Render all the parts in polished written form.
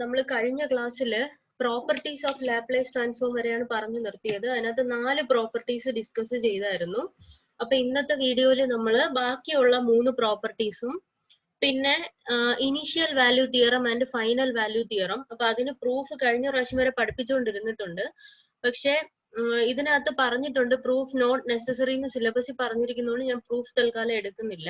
നമ്മൾ കഴിഞ്ഞ ക്ലാസ്സില് പ്രോപ്പർട്ടീസ് ഓഫ് ലാപ്ലേസ് ട്രാൻസ്ഫോം വരെയാണ് പറഞ്ഞു നിർത്തിയത്. അതിനകത്ത് 4 പ്രോപ്പർട്ടീസ് ഡിസ്കസ് ചെയ്തായിരുന്നു. അപ്പൊ ഇന്നത്തെ വീഡിയോയിൽ നമ്മൾ ബാക്കിയുള്ള 3 പ്രോപ്പർട്ടീസും പിന്നെ initial value theorem and final value theorem, അപ്പൊ അതിന് പ്രൂഫ് കഴിഞ്ഞ പ്രാവശ്യം വരെ പഠിപ്പിച്ചുകൊണ്ടിരുന്നിട്ടുണ്ട്. പക്ഷെ ഇതിനകത്ത് പറഞ്ഞിട്ടുണ്ട് പ്രൂഫ് നോട്ട് നെസസറി എന്ന് സിലബസിൽ പറഞ്ഞിരിക്കുന്നതുകൊണ്ട് ഞാൻ പ്രൂഫ് തൽക്കാലം എടുക്കുന്നില്ല.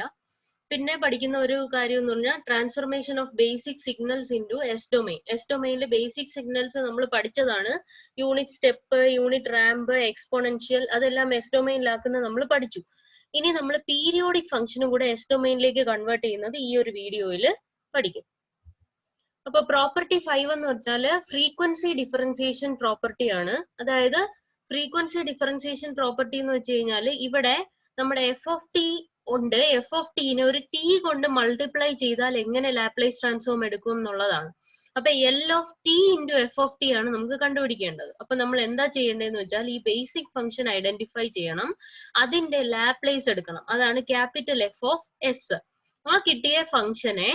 പിന്നെ പഠിക്കുന്ന ഒരു കാര്യം എന്ന് പറഞ്ഞാൽ transformation of basic signals into S domain. S ഡൊമൈനിലെ ബേസിക് സിഗ്നൽസ് നമ്മൾ പഠിച്ചതാണ്. Unit step, unit ramp, exponential, അതെല്ലാം എസ് ഡൊമൈനിലാക്കുന്ന നമ്മൾ പഠിച്ചു. ഇനി നമ്മൾ പീരിയോഡിക് ഫംഗ്ഷനും കൂടെ എസ് ഡൊമൈനിലേക്ക് കൺവേർട്ട് ചെയ്യുന്നത് ഈ ഒരു വീഡിയോയിൽ പഠിക്കും. അപ്പൊ പ്രോപ്പർട്ടി 5 എന്ന് പറഞ്ഞാല് ഫ്രീക്വൻസി ഡിഫറൻസിയേഷൻ പ്രോപ്പർട്ടി ആണ്. അതായത് ഫ്രീക്വൻസി ഡിഫറൻസിയേഷൻ പ്രോപ്പർട്ടി എന്ന് വെച്ച് കഴിഞ്ഞാൽ ഇവിടെ നമ്മുടെ എഫ് ഓഫ് ടി ഉണ്ട്. എഫ് ഓഫ് ടീനെ ഒരു ടി കൊണ്ട് മൾട്ടിപ്ലൈ ചെയ്താൽ എങ്ങനെ ലാപ്ലേസ് ട്രാൻസ്ഫോം എടുക്കും എന്നുള്ളതാണ്. അപ്പൊ L of T into F of T ആണ് നമുക്ക് കണ്ടുപിടിക്കേണ്ടത്. അപ്പൊ നമ്മൾ എന്താ ചെയ്യേണ്ടതെന്ന് വെച്ചാൽ ഈ ബേസിക് ഫംഗ്ഷൻ ഐഡന്റിഫൈ ചെയ്യണം, അതിന്റെ ലാപ്ലേസ് എടുക്കണം. അതാണ് ക്യാപിറ്റൽ എഫ് ഓഫ് എസ്. ആ കിട്ടിയ ഫംഗ്ഷനെ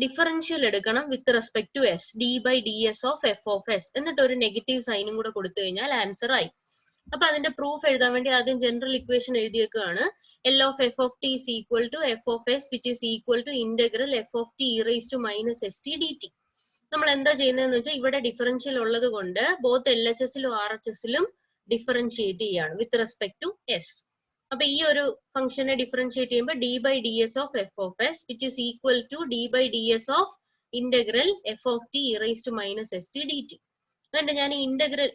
ഡിഫറൻഷ്യൽ എടുക്കണം with respect to s, d by D S of F of s, എന്നിട്ട് ഒരു നെഗറ്റീവ് സൈനും കൂടെ കൊടുത്തു കഴിഞ്ഞാൽ ആൻസർ ആയി. അപ്പൊ അതിന്റെ പ്രൂഫ് എഴുതാൻ വേണ്ടി ആദ്യം ജനറൽ ഇക്വേഷൻ എഴുതിയേക്കാണ്. L of F of T is equal to F of S which is equal to integral F of T E raise to minus S T D T. നമ്മൾ എന്താ ചെയ്യുന്നതെന്ന് വെച്ചാൽ ഇവിടെ ഡിഫറൻഷ്യൽ ഉള്ളത് കൊണ്ട് ബോത്ത് എൽ എച്ച് എസിലും R H എസിലും differentiate ചെയ്യാണ് വിത്ത് റെസ്പെക്ട് ടു എസ്. അപ്പൊ ഈ ഒരു ഫംഗ്ഷനെ ഡിഫറൻഷിയേറ്റ് ചെയ്യുമ്പോൾ d by D S of F of S which is equal to d by D S of integral F of T E raise to minus S T D t. അതുകൊണ്ട് ഞാൻ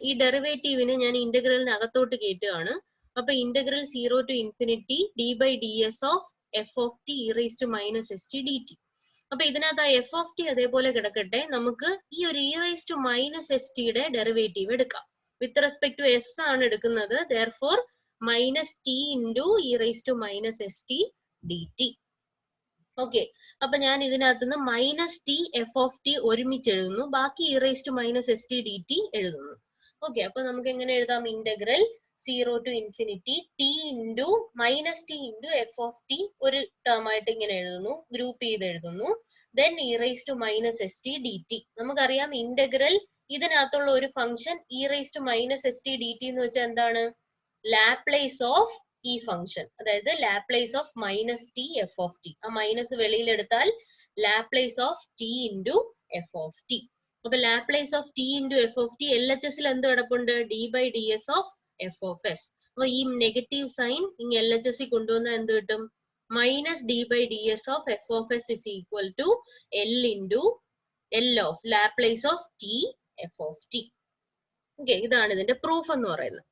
ഈ ഡെറിവേറ്റീവിനെ ഞാൻ ഇന്റഗ്രലിന് അകത്തോട്ട് കയറ്റുകയാണ്. അപ്പൊ integral 0 to infinity d by D S of F of T E raise to minus S T D t. അപ്പൊ ഇതിനകത്ത് ആ എഫ് ഓഫ് ടി അതേപോലെ കിടക്കട്ടെ, നമുക്ക് ഈ ഒരു e raise to minus s ടിയുടെ ഡെറിവേറ്റീവ് എടുക്കാം. വിത്ത് റെസ്പെക്ട് ടു എസ് ആണ് എടുക്കുന്നത്. Therefore minus t into e raise to minus S T D t. Okay, അപ്പൊ ഞാൻ ഇതിനകത്തുനിന്ന് minus T F of t ഒരുമിച്ച് എഴുതുന്നു, ബാക്കി e raise to minus S T D t എഴുതുന്നു. ഓക്കെ, അപ്പൊ നമുക്ക് എങ്ങനെ എഴുതാം? Integral 0 to infinity t into minus t into F of t ഒരു ടേം ആയിട്ട് ഇങ്ങനെ എഴുതുന്നു, ഗ്രൂപ്പ് ചെയ്ത് എഴുതുന്നു. Then E raise to minus S T D T. നമുക്കറിയാം ഇന്റഗ്രൽ ഇതിനകത്തുള്ള ഒരു function E raise to minus S T D T എന്ന് വെച്ചാൽ എന്താണ്? ലാപ്ലേസ് ഓഫ് ഈ ഫംഗ്ഷൻ, അതായത് Laplace of minus T F of T. ആ മൈനസ് വെളിയിലെടുത്താൽ Laplace of T into F of T. അപ്പൊ Laplace of T into F of T L H എസിൽ എന്ത് കിടപ്പുണ്ട്? D by D S of F of s. അപ്പൊ ഈ negative sign ഇനി L H എസിൽ കൊണ്ടുവന്നാൽ എന്ത് കിട്ടും? Minus D by D S of F of s is equal to L into L of Laplace of t F of t. Okay, ഇതാണ് ഇതിന്റെ proof എന്ന് പറയുന്നത്.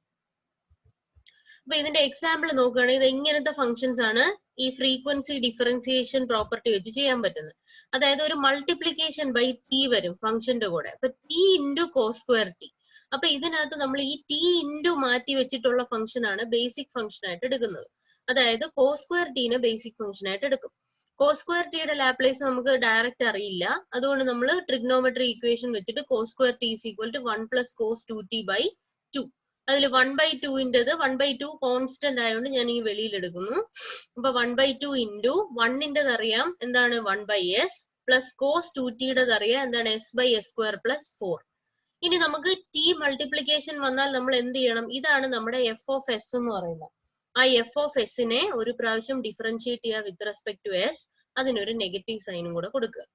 അപ്പൊ ഇതിന്റെ എക്സാമ്പിൾ നോക്കുകയാണെങ്കിൽ ഇത് ഇങ്ങനത്തെ ഫംഗ്ഷൻസ് ആണ് ഈ ഫ്രീക്വൻസി ഡിഫറൻസിയേഷൻ പ്രോപ്പർട്ടി വെച്ച് ചെയ്യാൻ പറ്റുന്നത്. അതായത് ഒരു മൾട്ടിപ്ലിക്കേഷൻ ബൈ ടി വരും ഫംഗ്ഷന്റെ കൂടെ. അപ്പൊ t into cos square t. അപ്പൊ ഇതിനകത്ത് നമ്മൾ ഈ ടി ഇൻറ്റു മാറ്റി വെച്ചിട്ടുള്ള ഫംഗ്ഷൻ ആണ് ബേസിക് ഫംഗ്ഷൻ ആയിട്ട് എടുക്കുന്നത്. അതായത് കോസ് സ്ക്വയർ ടീനെ ബേസിക് ഫംഗ്ഷൻ ആയിട്ട് എടുക്കും. കോസ് സ്ക്വയർ ടിയുടെ ലാപ്ലേസ് നമുക്ക് ഡയറക്റ്റ് അറിയില്ല, അതുകൊണ്ട് നമ്മൾ ട്രിഗ്നോമെട്രി ഇക്വേഷൻ വെച്ചിട്ട് cos square t is equal to 1 plus cos 2t by 2. അതിൽ 1/2 1/2 കോൺസ്റ്റന്റ് ആയതുകൊണ്ട് ഞാൻ ഈ വെളിയിൽ എടുക്കുന്നു. അപ്പൊ 1/2 ഇൻറ്റു 1 അറിയാം എന്താണ് 1/s പ്ലസ് കോസ് 2t അറിയാം എന്താണ് s/s² പ്ലസ് 4. ഇനി നമുക്ക് ടി മൾട്ടിപ്ലിക്കേഷൻ വന്നാൽ നമ്മൾ എന്ത് ചെയ്യണം? ഇതാണ് നമ്മുടെ എഫ് ഓഫ് എസ് എന്ന് പറയുന്നത്. ആ എഫ് ഓഫ് എസിനെ ഒരു പ്രാവശ്യം ഡിഫറൻഷിയേറ്റ് ചെയ്യുക വിത്ത് റെസ്പെക്ട് ടു എസ്, അതിനൊരു നെഗറ്റീവ് സൈനും കൂടെ കൊടുക്കുക.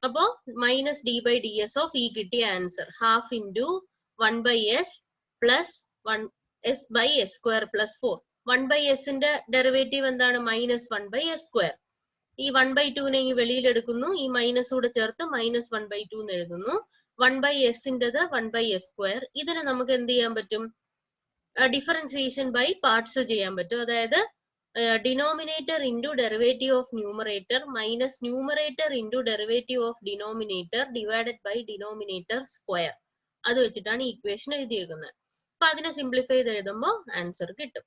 അപ്പോ minus D by D S of ഈ കിട്ടിയ answer half into 1/s plus s/s² plus 4. 1/sന്റെ ഡെറിവേറ്റീവ് എന്താണ്? Minus 1/s². ഈ 1/2നെ ഈ വെളിയിൽ എടുക്കുന്നു, ഈ മൈനസ് കൂടെ ചേർത്ത് മൈനസ് 1/2 എന്ന് എഴുതുന്നു. 1/sന്റേത് 1/s². ഇതിനെ നമുക്ക് എന്ത് ചെയ്യാൻ പറ്റും? ഡിഫറൻസിയേഷൻ ബൈ പാർട്സ് ചെയ്യാൻ പറ്റും. അതായത് denominator into derivative of numerator minus numerator into derivative of denominator divided by denominator square. അത് വെച്ചിട്ടാണ് ഈ ഇക്വേഷൻ എഴുതിയേക്കുന്നത്. അപ്പൊ അതിനെ സിംപ്ലിഫൈ ചെയ്ത് എഴുതുമ്പോൾ ആൻസർ കിട്ടും.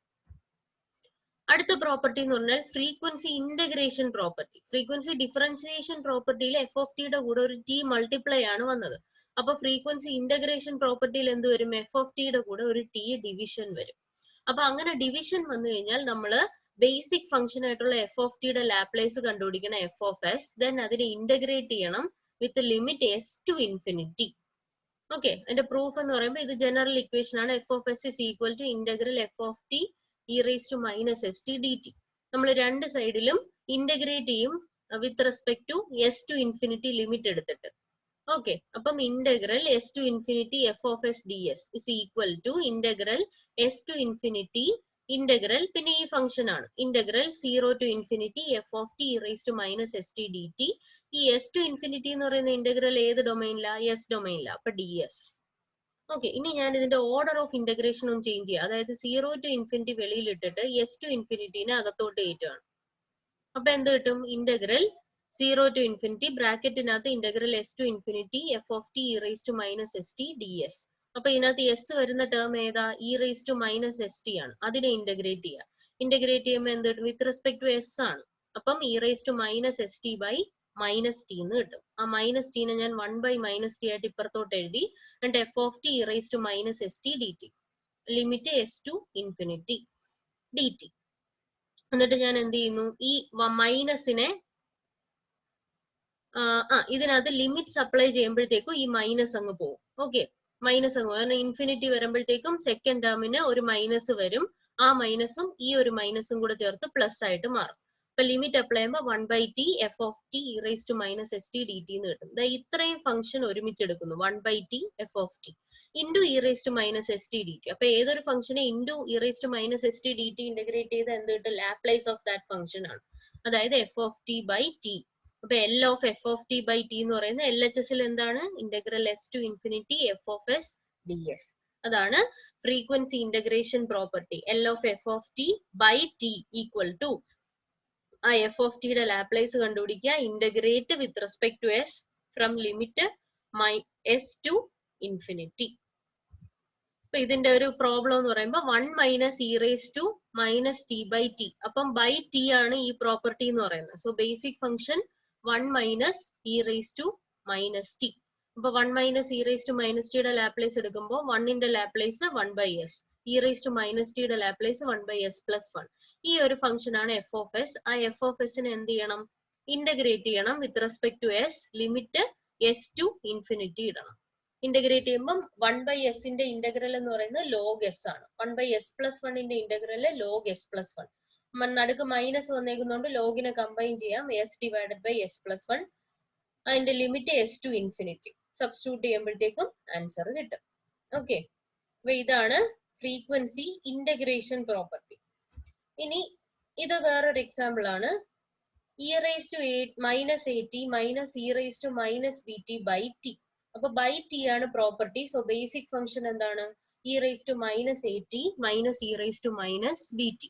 അടുത്ത പ്രോപ്പർട്ടി എന്ന് പറഞ്ഞാൽ frequency integration property. Frequency differentiation പ്രോപ്പർട്ടിയിൽ എഫ് ഓഫ് ടിയുടെ കൂടെ ഒരു ടി മൾട്ടിപ്ലൈ ആണ് വന്നത്. അപ്പൊ ഫ്രീക്വൻസി ഇന്റഗ്രേഷൻ പ്രോപ്പർട്ടിയിൽ എന്ത് വരും? എഫ് ഓഫ് ടിയുടെ കൂടെ ഒരു ടി ഡിവിഷൻ വരും. അപ്പൊ അങ്ങനെ ഡിവിഷൻ വന്നു കഴിഞ്ഞാൽ നമ്മള് ബേസിക് ഫംഗ്ഷൻ ആയിട്ടുള്ള എഫ് ഓഫ് ടിയുടെ ലാപ്ലേസ് കണ്ടുപിടിക്കണം, എഫ് ഓഫ് എസ്. ദെൻ അതിനെ ഇന്റഗ്രേറ്റ് ചെയ്യണം with limit s to infinity. Okay, and the proof എന്ന് പറയുമ്പോൾ ഇത് general equation ആണ്. f of s is equal to integral f of t e raised to minus st dt. നമ്മൾ രണ്ട് സൈഡിലും integrate ചെയ്യും with respect to s to infinity limit എടുത്തിട്ട്. Okay, അപ്പം integral s to infinity f of s ds is equal to integral s to infinity integral പിന്നെ ഈ function ആണ് integral 0 to infinity f of t e raised to minus st dt. ഈ s to infinity എന്ന് പറയുന്ന integral ഏത് ഡൊമൈനിലാ? s ഡൊമൈനിലാ. അപ്പൊ ds. Okay, ഇനി ഞാൻ ഇതിന്റെ ഓർഡർ ഓഫ് ഇന്റഗ്രേഷൻ ഒന്ന് ചേഞ്ച് ചെയ്യാം. അതായത് 0 to infinity വെളിയിൽ ഇട്ടിട്ട് s to infinity അകത്തോട്ട് കയറ്റുകയാണ്. അപ്പൊ എന്ത് കിട്ടും? ഇന്റഗ്രൽ 0 to infinity ബ്രാക്കറ്റിനകത്ത് integral s to infinity f of t e raised to minus st ds. അപ്പൊ ഇതിനകത്ത് s വരുന്ന ടേം ഏതാ? e raised to minus st ആണ്. അതിനെ ഇന്റഗ്രേറ്റ് ചെയ്യുക. ഇന്റഗ്രേറ്റ് ചെയ്യുമ്പോൾ എന്ത് കിട്ടും? വിത്ത് റെസ്പെക്ട് ടു s ആണ്. അപ്പം e raised to minus st by minus t എന്ന് കിട്ടും. ആ മൈനസ് ടീനെ ഞാൻ 1 by minus t ആയിട്ട് ഇപ്പുറത്തോട്ട് എഴുതി. എന്നിട്ട് f of t e raised to minus st dt. Limit s to infinity dt. എന്നിട്ട് ഞാൻ എന്ത് ചെയ്യുന്നു? ഈ മൈനസിനെ ഇതിനകത്ത് ലിമിറ്റ്സ് അപ്ലൈ ചെയ്യുമ്പോഴത്തേക്കും ഈ മൈനസ് അങ്ങ് പോകും. ഓക്കെ, മൈനസ് അങ്ങ് പോകും. കാരണം ഇൻഫിനിറ്റി വരുമ്പോഴത്തേക്കും സെക്കൻഡ് ടേമിന് ഒരു മൈനസ് വരും. ആ മൈനസും ഈ ഒരു മൈനസും കൂടെ ചേർത്ത് പ്ലസ് ആയിട്ട് മാറും. അപ്പൊ ലിമിറ്റ് അപ്ലൈ ചെയ്യുമ്പോൾ 1 by t f of t e raised to minus st dt എന്ന് കിട്ടും. ഇത്രയും ഫംഗ്ഷൻ ഒരുമിച്ച് എടുക്കുന്നു. 1 by t f of t into e raised to minus st dt. അപ്പൊ ഏതൊരു ഫംഗ്ഷനെ into e raised to minus st dt integrate ചെയ്ത് എന്ത് കിട്ടും? ലാപ്ലേസ് ഓഫ് ദാറ്റ് ഫംഗ്ഷൻ ആണ്. അതായത് f of t by t. അപ്പൊ L of f of t by t എന്ന് പറയുന്നത് LHS എന്താണ്? ഇന്റഗ്രൽ s to infinity f of s ds. അതാണ് frequency integration property. L of f of t by t equal to ആ f of t യുടെ Laplace കണ്ടുപിടിക്കുക. Integrate with respect to s from limit s to infinity. അപ്പൊ ഇതിന്റെ ഒരു problem എന്ന് പറയുമ്പോൾ 1 minus E raise to minus T by T. അപ്പം by T ആണ് ഈ പ്രോപ്പർട്ടി എന്ന് പറയുന്നത്. So basic function 1 minus E raise to minus T. അപ്പൊ 1 minus E raise to minus ടിയുടെ ലാപ്ലേസ് എടുക്കുമ്പോൾ 1ന്റെ Laplace 1 by S, E raise to minus ടിയുടെ ലാപ്ലേസ് 1 ബൈ എസ് പ്ലസ് 1. ഈ ഒരു ഫംഗ്ഷൻ ആണ് എഫ് ഓഫ് എസ്. ആ എഫ് ഓഫ് എസിനെ എന്ത് ചെയ്യണം? ഇന്റഗ്രേറ്റ് ചെയ്യണം with respect to s. Limit S to infinity ഇടണം. ഇന്റഗ്രേറ്റ് ചെയ്യുമ്പോൾ 1 ബൈ എസിന്റെ ഇന്റഗ്രൽ എന്ന് പറയുന്നത് ലോഗ് എസ് ആണ്. 1 ബൈ എസ് പ്ലസ് 1ന്റെ ഇന്റഗ്രൽ ലോഗ് എസ് പ്ലസ് 1. നടുക്ക് മൈനസ് വന്നേക്കുന്നതുകൊണ്ട് ലോഗിനെ കമ്പൈൻ ചെയ്യാം. S divided by S plus 1. അതിന്റെ limit S to infinity. Substitute ചെയ്യുമ്പോഴത്തേക്കും ആൻസർ കിട്ടും. ഓക്കെ, അപ്പൊ ഇതാണ് ഫ്രീക്വൻസി ഇന്റഗ്രേഷൻ പ്രോപ്പർട്ടി. ഇനി ഇത് വേറൊരു എക്സാമ്പിൾ ആണ്. E raise to minus A T minus E raise to minus B T by T. അപ്പൊ ബൈ ടി ആണ് പ്രോപ്പർട്ടി. സോ ബേസിക് ഫംഗ്ഷൻ എന്താണ്? E raise to minus A T minus E raise to minus B T.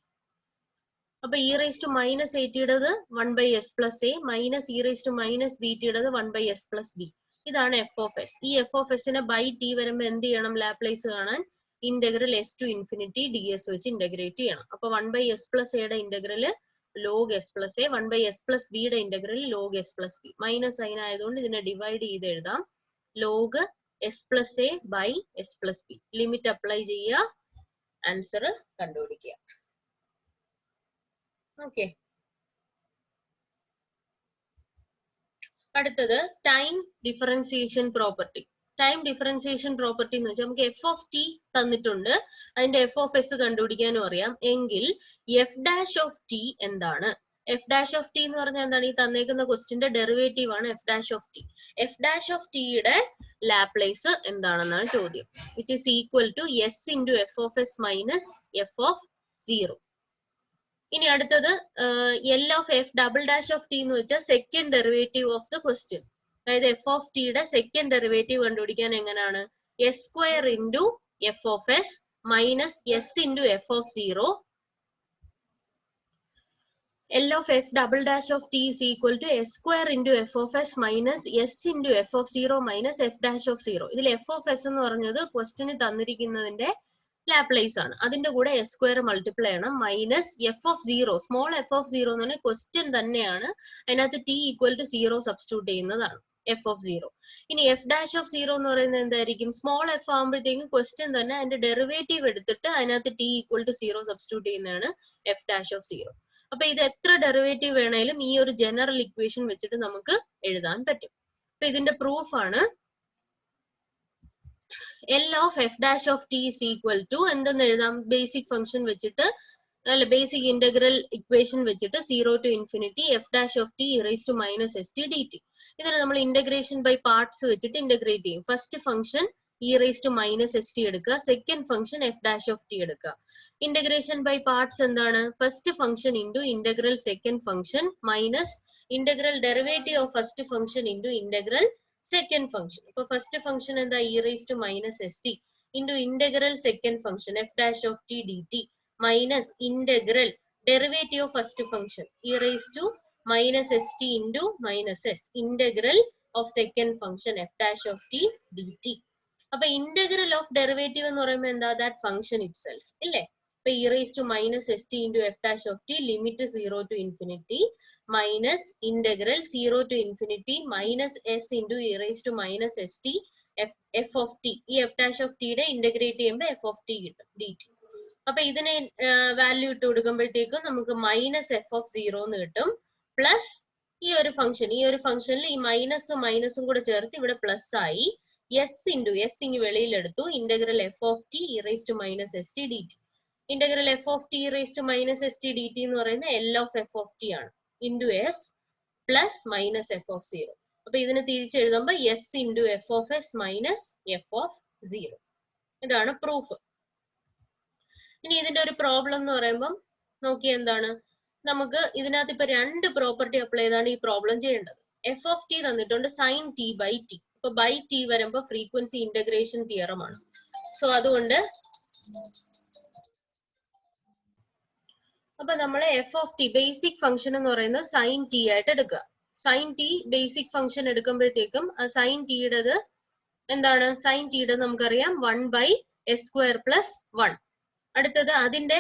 അപ്പൊ E raise to minus A ടിയുടേത് 1 by S plus A minus E raise to minus B ടിയുടേത് 1 by S plus B. ഇതാണ് F of S. ഈ F of എസിനെ by T വരുമ്പോൾ എന്ത് ചെയ്യണം? Laplace കാണാൻ integral S to infinity D S വെച്ച് ഇന്റഗ്രേറ്റ് ചെയ്യണം. അപ്പൊ 1 ബൈ എസ് പ്ലസ് എയുടെ integral log S plus A, 1 by S plus ബിയുടെ integral log S plus B. Minus sign ആയതുകൊണ്ട് ഇതിനെ ഡിവൈഡ് ചെയ്ത് എഴുതാം. Log S plus A by S plus B. Limit apply ചെയ്യുക, ആൻസർ കണ്ടുപിടിക്കുക. ഓക്കെ, അടുത്തത് time differentiation property. Time differentiation property എന്ന് വെച്ചാൽ നമുക്ക് എഫ് ഓഫ് ടി തന്നിട്ടുണ്ട്, അതിന്റെ എഫ് ഓഫ് എസ് കണ്ടുപിടിക്കാനും അറിയാം. എങ്കിൽ എഫ് ഡാഷ് ഓഫ് ടി എന്താണ്? എഫ് ഡാഷ് ഓഫ് ടി എന്ന് പറഞ്ഞാൽ എന്താണ്? ഈ തന്നേക്കുന്ന ക്വസ്റ്റിന്റെ ഡെറിവേറ്റീവ് ആണ് f dash of t. F dash of ടിയുടെ ലാപ്ലേസ് എന്താണെന്നാണ് ചോദ്യം. Which is equal to s into F of S minus F of 0. ഇനി അടുത്തത് L of f double dash of t എന്ന് വെച്ചാൽ second derivative of the question. അതായത് f of ടിയുടെ second derivative കണ്ടുപിടിക്കാൻ എങ്ങനെയാണ്? S square into F of S minus S into F of 0. L of f double dash of t is equal to s square into f of s minus s into f of 0 minus f dash of 0. ഇതിൽ f of s എന്ന് പറഞ്ഞത് question തന്നിരിക്കുന്നതിന്റെ Laplace ആണ്. അതിന്റെ കൂടെ s square multiply ചെയ്യണം. Minus F of 0, small F of 0 എന്ന് പറഞ്ഞാൽ question തന്നെയാണ്. അതിനകത്ത് t ഈക്വൽ ടു 0 സബ്സ്റ്റിറ്റ്യൂട്ട് ചെയ്യുന്നതാണ് എഫ് ഓഫ് 0. ഇനി എഫ് ഡാഷ് ഓഫ് 0 എന്ന് പറയുന്നത് എന്തായിരിക്കും? സ്മോൾ എഫ് ആകുമ്പോഴത്തേക്കും ക്വസ്റ്റ്യൻ തന്നെ അതിന്റെ ഡെറിവേറ്റീവ് എടുത്തിട്ട് അതിനകത്ത് t ഈക്വൽ ടു 0 സബ്സ്റ്റിറ്റ്യൂട്ട് ചെയ്യുന്നതാണ് എഫ് ഡാഷ് ഓഫ് 0. അപ്പൊ ഇത് എത്ര ഡെറിവേറ്റീവ് വേണേലും ഈ ഒരു ജനറൽ ഇക്വേഷൻ വെച്ചിട്ട് നമുക്ക് എഴുതാൻ പറ്റും. അപ്പൊ ഇതിന്റെ പ്രൂഫ് ആണ് L of f dash of t is equal to എന്തെന്ന് എഴുതാം, ബേസിക് ഫംഗ്ഷൻ വെച്ചിട്ട് അല്ല ബേസിക് ഇന്റഗ്രൽ ഇക്വേഷൻ വെച്ചിട്ട് 0 to infinity f dash of t e raised to minus st dt. ഇതിനെ നമ്മൾ ഇന്റഗ്രേഷൻ ബൈ പാർട്സ് വെച്ചിട്ട് ഇന്റഗ്രേറ്റ് ചെയ്യും. First function e raised to minus st എടുക്കുക, second function f dash of t എടുക്കുക. Integration by parts എന്താണ്, first function into integral second function minus integral derivative of first function into integral second function. ഇപ്പൊ first function എന്താ, e raised to minus st into integral second function f dash of t dt minus integral derivative of first function e raised to minus st into minus s integral of second function f dash of t dt. അപ്പൊ integral of derivative എന്ന് പറയുമ്പോൾ എന്താ, that function it self ഇല്ലേ. ഇപ്പൊ e raised to minus st into f dash of t limit 0 to infinity minus integral 0 to infinity minus s into e raised to minus st f of t. ഈ f dash of t യുടെ integrate ചെയ്യുമ്പോൾ f of t കിട്ടും dt. അപ്പൊ ഇതിനെ value ഇട്ട് കൊടുക്കുമ്പോഴത്തേക്കും നമുക്ക് minus F of 0 എന്ന് കിട്ടും, പ്ലസ് ഈ ഒരു ഫംഗ്ഷനിൽ ഈ മൈനസും കൂടെ ചേർത്ത് ഇവിടെ പ്ലസ് ആയി എസ് ഇൻറ്റു എസ് ഇങ്ങ് വെളിയിലെടുത്തു, integral F of T E raise to minus S T D T. Integral F of T E raise to minus S T D T എന്ന് പറയുന്നത് L of F of T ആണ്, into S plus minus F of 0. അപ്പൊ ഇതിനെ തിരിച്ചെഴുതുമ്പോൾ S into F of S minus F of 0. ഇതാണ് proof. ഇനി ഇതിന്റെ ഒരു പ്രോബ്ലം എന്ന് പറയുമ്പോൾ നോക്കിയാൽ എന്താണ്, നമുക്ക് ഇതിനകത്ത് ഇപ്പൊ രണ്ട് പ്രോപ്പർട്ടി അപ്ലൈ ചെയ്താണ് ഈ പ്രോബ്ലം ചെയ്യേണ്ടത്. എഫ് ഓഫ് ടി തന്നിട്ടുണ്ട് സൈൻ ടി ബൈ ടി. ഇപ്പൊ ബൈ ടി വരുമ്പോ ഫ്രീക്വൻസി ഇന്റഗ്രേഷൻ തിയറം ആണ്. സോ അതുകൊണ്ട് അപ്പൊ നമ്മൾ F of T basic function എന്ന് പറയുന്നത് സൈൻ ടി ആയിട്ട് എടുക്കുക. സൈൻ ടി ബേസിക് ഫംഗ്ഷൻ എടുക്കുമ്പോഴത്തേക്കും സൈൻ ടിയുടേത് എന്താണ്, സൈൻ ടിയുടെ നമുക്കറിയാം 1/s² + 1. അടുത്തത് അതിന്റെ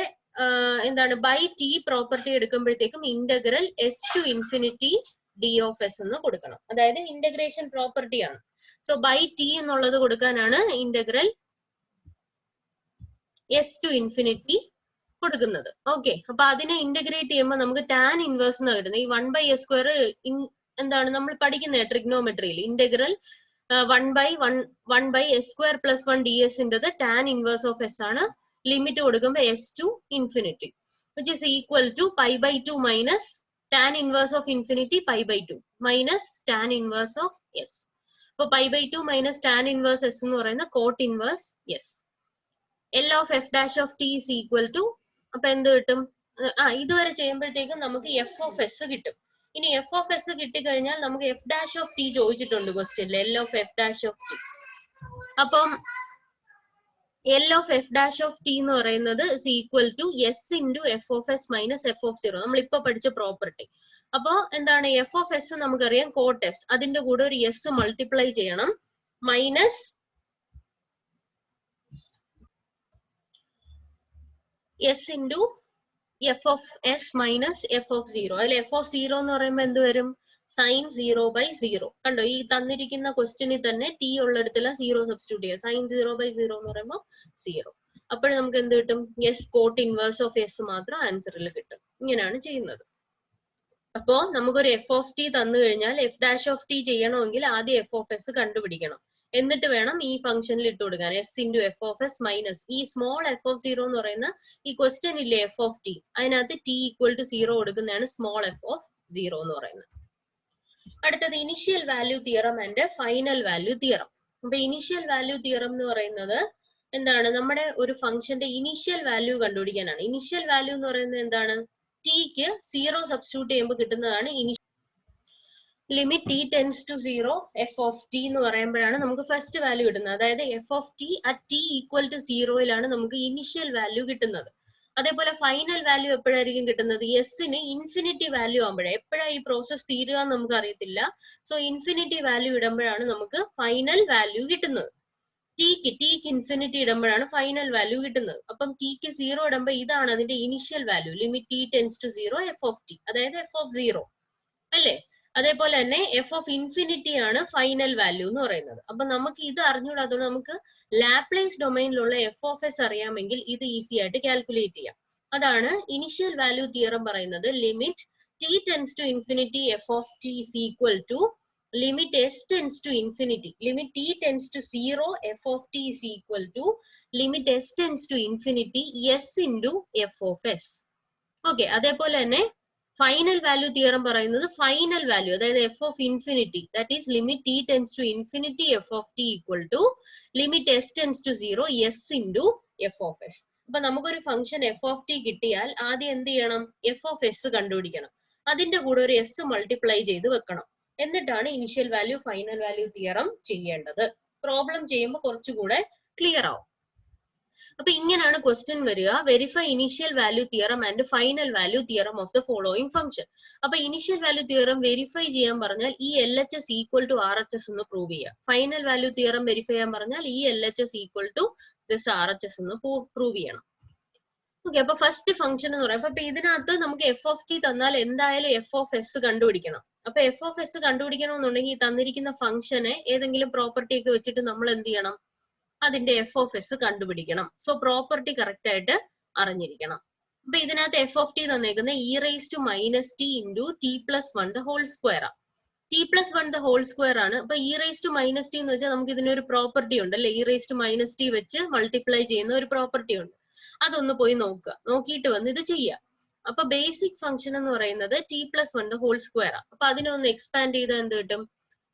എന്താണ്, ബൈ ടി പ്രോപ്പർട്ടി എടുക്കുമ്പോഴത്തേക്കും integral S to infinity D of S എന്ന് കൊടുക്കണം. അതായത് ഇന്റഗ്രേഷൻ പ്രോപ്പർട്ടി ആണ്. സോ ബൈ ടി എന്നുള്ളത് കൊടുക്കാനാണ് ഇന്റഗ്രൽ എസ് ടു ഇൻഫിനിറ്റി കൊടുക്കുന്നത്. ഓക്കെ, അപ്പൊ അതിനെ ഇന്റഗ്രേറ്റ് ചെയ്യുമ്പോൾ നമുക്ക് ടാൻ ഇൻവേഴ്സ് എന്ന് കിട്ടുന്നത്. ഈ 1/s² എന്താണ് നമ്മൾ പഠിക്കുന്നത് ട്രിഗ്നോമെട്രിയിൽ, ഇന്റഗ്രൽ 1/s² + 1 ds ന്റെ ടാൻ ഇൻവേഴ്സ് ഓഫ് എസ് ആണ്. ലിമിറ്റ് കൊടുക്കുമ്പോൾ s to infinity which is equal to pi/2 minus tan inverse of infinity pi/2 minus tan inverse of s. അപ്പൊ pi/2 minus tan inverse s എന്ന് പറയുന്നത് cot inverse s. L of f dash of t is equal to, അപ്പൊ എന്ത് കിട്ടും, ഇതുവരെ ചെയ്യുമ്പോഴത്തേക്കും നമുക്ക് f of s കിട്ടും. ഇനി f of s കിട്ടിക്കഴിഞ്ഞാൽ നമുക്ക് f dash of t ചോദിച്ചിട്ടുണ്ട് ക്വസ്റ്റ്യനിൽ, L of f dash of t. അപ്പം L of f dash of t എന്ന് പറയുന്നത് is equal to s into f of s minus f of 0. നമ്മൾ ഇപ്പൊ പഠിച്ച പ്രോപ്പർട്ടി. അപ്പോ എന്താണ്, f of s നമുക്കറിയാം cot s, അതിന്റെ കൂടെ ഒരു s മൾട്ടിപ്ലൈ ചെയ്യണം, minus s into f of s minus f of 0. അതിൽ f of 0 എന്ന് പറയുമ്പോൾ എന്ത് വരും, സൈൻ 0/0. കണ്ടോ, ഈ തന്നിരിക്കുന്ന ക്വസ്റ്റ്യനിൽ തന്നെ ടി ഉള്ളിടത്തുള്ള 0 സബ്സ്റ്റിറ്റ്യൂട്ട് ചെയ്യുക. സൈൻ 0/0 എന്ന് പറയുമ്പോൾ 0. അപ്പോൾ നമുക്ക് എന്ത് കിട്ടും, S cot inverse of S മാത്രം ആൻസറിൽ കിട്ടും. ഇങ്ങനെയാണ് ചെയ്യുന്നത്. അപ്പോ നമുക്കൊരു എഫ് ഓഫ് ടി തന്നു കഴിഞ്ഞാൽ എഫ് ഡാഷ് ഓഫ് ടി ചെയ്യണമെങ്കിൽ ആദ്യം എഫ് ഓഫ് എസ് കണ്ടുപിടിക്കണം, എന്നിട്ട് വേണം ഈ ഫംഗ്ഷനിൽ ഇട്ട് കൊടുക്കാൻ. S into F of S minus ഈ സ്മോൾ എഫ് ഓഫ് 0 എന്ന് പറയുന്ന ഈ ക്വസ്റ്റ്യൻ ഇല്ലേ എഫ് ഓഫ് ടി, അതിനകത്ത് ടി ഈക്വൽ ടു 0 കൊടുക്കുന്നതാണ് സ്മോൾ എഫ് ഓഫ് 0 എന്ന് പറയുന്നത്. അടുത്തത് initial value theorem and final value theorem. അപ്പൊ ഇനിഷ്യൽ വാല്യൂ തിയറം എന്ന് പറയുന്നത് എന്താണ്, നമ്മുടെ ഒരു ഫംഗ്ഷന്റെ ഇനിഷ്യൽ വാല്യൂ കണ്ടുപിടിക്കാനാണ്. ഇനിഷ്യൽ വാല്യൂ എന്ന് പറയുന്നത് എന്താണ്, ടിക്ക് 0 സബ്സ്റ്റിറ്റ്യൂട്ട് ചെയ്യുമ്പോൾ കിട്ടുന്നതാണ് limit t tends to 0 f of t എന്ന് പറയുമ്പോഴാണ് നമുക്ക് ഫസ്റ്റ് വാല്യൂ കിട്ടുന്നത്. അതായത് f of t at t equal to 0 നമുക്ക് ഇനിഷ്യൽ വാല്യൂ കിട്ടുന്നത്. അതേപോലെ ഫൈനൽ വാല്യൂ എപ്പോഴായിരിക്കും കിട്ടുന്നത്, എസിന് ഇൻഫിനിറ്റി വാല്യൂ ആകുമ്പോഴേ. എപ്പോഴാണ് ഈ പ്രോസസ് തീരുക എന്ന് നമുക്ക് അറിയത്തില്ല. സോ ഇൻഫിനിറ്റി വാല്യൂ ഇടുമ്പോഴാണ് നമുക്ക് ഫൈനൽ വാല്യൂ കിട്ടുന്നത്. ടിക്ക് ഇൻഫിനിറ്റി ഇടുമ്പോഴാണ് ഫൈനൽ വാല്യൂ കിട്ടുന്നത്. അപ്പം ടിക്ക് 0 ഇടുമ്പോൾ ഇതാണ് അതിന്റെ initial value, limit t tends to 0 f of t, അതായത് എഫ് ഓഫ് 0 അല്ലേ. അതേപോലെ തന്നെ എഫ് ഓഫ് ഇൻഫിനിറ്റി ആണ് ഫൈനൽ വാല്യൂ എന്ന് പറയുന്നത്. അപ്പൊ നമുക്ക് ഇത് അറിഞ്ഞുകൂടാത്തതുകൊണ്ട് നമുക്ക് ലാപ്ലേസ് ഡൊമൈനിലുള്ള എഫ് ഓഫ് എസ് അറിയാമെങ്കിൽ ഇത് ഈസി ആയിട്ട് കാൽക്കുലേറ്റ് ചെയ്യാം. അതാണ് ഇനിഷ്യൽ വാല്യൂ തിയറം പറയുന്നത്. Limit t tends to infinity f of t is equal to limit s tends to infinity, limit t tends to 0, f of t is equal to limit s tends to infinity s into f of s. ഓക്കെ, അതേപോലെ തന്നെ final value theorem പറയുന്നത് final value, അതായത് f of infinity, that is limit t tends to infinity f of t equal to limit s tends to 0 s into F of s. അപ്പൊ നമുക്കൊരു function F of T കിട്ടിയാൽ ആദ്യം എന്ത് ചെയ്യണം? F of s കണ്ടുപിടിക്കണം, അതിന്റെ കൂടെ ഒരു എസ് മൾട്ടിപ്ലൈ ചെയ്ത് വെക്കണം, എന്നിട്ടാണ് initial value final value theorem ചെയ്യേണ്ടത്. പ്രോബ്ലം ചെയ്യുമ്പോൾ കുറച്ചുകൂടെ ക്ലിയർ ആവും. അപ്പൊ ഇങ്ങനെയാണ് ക്വസ്റ്റ്യൻ വരിക, verify initial value theorem and final value theorem of the following function. അപ്പൊ ഇനിഷ്യൽ വാല്യൂ തിയറം വെരിഫൈ ചെയ്യാൻ പറഞ്ഞാൽ ഈ L H S equal to R H S എന്ന് പ്രൂവ് ചെയ്യുക. ഫൈനൽ വാല്യൂ തിയറം വെരിഫൈ ചെയ്യാൻ പറഞ്ഞാൽ ഈ L H S equal to this R H S എന്ന് പ്രൂവ് ചെയ്യണം. ഓക്കെ, അപ്പൊ ഫസ്റ്റ് ഫംഗ്ഷൻ എന്ന് പറയാം. അപ്പൊ ഇതിനകത്ത് നമുക്ക് എഫ് ഓഫ് ടി തന്നാൽ എന്തായാലും എഫ് ഓഫ് എസ് കണ്ടുപിടിക്കണം. അപ്പൊ എഫ് ഓഫ് എസ് കണ്ടുപിടിക്കണമെന്നുണ്ടെങ്കിൽ തന്നിരിക്കുന്ന ഫംഗ്ഷനെ ഏതെങ്കിലും പ്രോപ്പർട്ടി ഒക്കെ വെച്ചിട്ട് നമ്മൾ എന്ത് ചെയ്യണം? അതിന്റെ എഫ് ഓഫ് എസ് കണ്ടുപിടിക്കണം. സോ പ്രോപ്പർട്ടി കറക്റ്റ് ആയിട്ട് അറിഞ്ഞിരിക്കണം. അപ്പൊ ഇതിനകത്ത് എഫ് ഓഫ് ടി തന്നേക്കുന്ന e raise to minus t into t plus one the whole square ആണ്. T plus one the whole square ആണ്. അപ്പൊ E raise to minus t എന്ന് വെച്ചാൽ നമുക്ക് ഇതിനൊരു പ്രോപ്പർട്ടി ഉണ്ട് അല്ലെ, e raise to minus t വെച്ച് മൾട്ടിപ്ലൈ ചെയ്യുന്ന ഒരു പ്രോപ്പർട്ടി ഉണ്ട്. അതൊന്ന് പോയി നോക്കുക, നോക്കിയിട്ട് വന്ന് ഇത് ചെയ്യുക. അപ്പൊ ബേസിക് ഫംഗ്ഷൻ എന്ന് പറയുന്നത് t plus one the whole square ആണ്. അപ്പൊ അതിനൊന്ന് എക്സ്പാൻഡ് ചെയ്താൽ എന്ത് കിട്ടും?